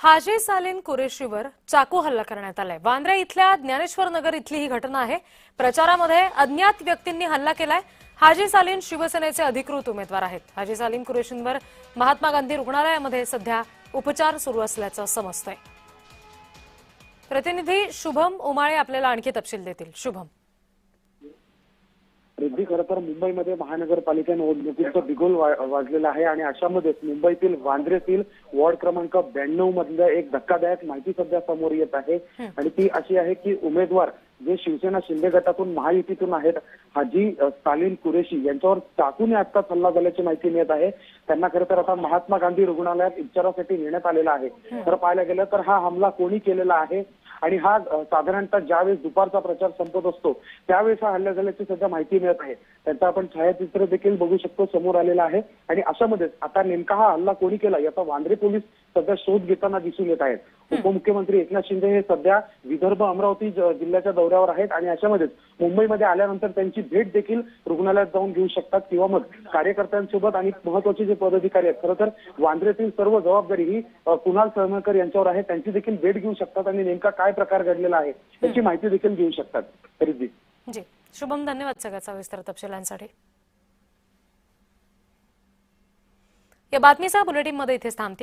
हाजी सालीन कुरेशीवर चाकू हल्ला करण्यात आलाय। वांद्रे इथल्या ज्ञानेश्वर नगर इथली ही घटना आहे। प्रचारामध्ये अज्ञात व्यक्तींनी हल्ला केलाय। हाजी सालीन शिवसेनेचे अधिकृत उमेदवार आहेत। हाजी सालीन कुरेशींवर महात्मा गांधी रुग्णालयामध्ये सध्या उपचार सुरू असल्याचं समजतंय। प्रतिनिधी शुभम उमाळे आपल्याला आणखी तपशील देतील। शुभम, रिद्धी, खरं तर मुंबईमध्ये महानगरपालिका निवडणुकीचं बिगुल वाजलेलं आहे आणि अशामध्येच मुंबईतील वांद्रेतील वॉर्ड क्रमांक 92 मधल्या एक धक्कादायक माहिती सध्या समोर येत आहे आणि ती अशी आहे की उमेदवार जे शिवसेना शिंदे गटातून महायुतीतून आहेत हाजी सालीन कुरेशी यांच्यावर चाकूने आत्ताच हल्ला झाल्याची माहिती मिळत आहे। त्यांना खरं तर आता महात्मा गांधी रुग्णालयात उपचारासाठी नेण्यात आलेला आहे। तर पाहायला गेलं तर हा हमला कोणी केलेला आहे आणि हा साधारणतः ज्यावेळेस दुपारचा प्रचार संपत असतो त्यावेळेस हा हल्ला झाल्याची सध्या माहिती मिळत आहे। त्यांचं आपण छायाचित्र देखील बघू शकतो, समोर आलेला आहे आणि अशामध्येच आता नेमका हा हल्ला कोणी केला याचा वांद्रे पोलीस सध्या शोध घेताना दिसून येत आहेत। उपमुख्यमंत्री एकनाथ शिंदे हे सध्या विदर्भ अमरावती जिल्ह्याच्या दौऱ्यावर आहेत आणि अशामध्येच मुंबईमध्ये आल्यानंतर त्यांची भेट देखील रुग्णालयात जाऊन घेऊ शकतात किंवा मग कार्यकर्त्यांसोबत आणि महत्वाचे जे पदाधिकारी आहेत, खरं तर वांद्रेतील सर्व जबाबदारी ही कुणाल सळमळकर यांच्यावर आहे। त्यांची देखील भेट घेऊ शकतात आणि नेमका काय प्रकार घडलेला आहे याची माहिती देखील घेऊ शकतात। रिद्धी जी, शुभम, धन्यवाद सगळ्या सविस्तर तपशिलांसाठी। या बातमीचा बुलेटिनमध्ये इथेच थांबते।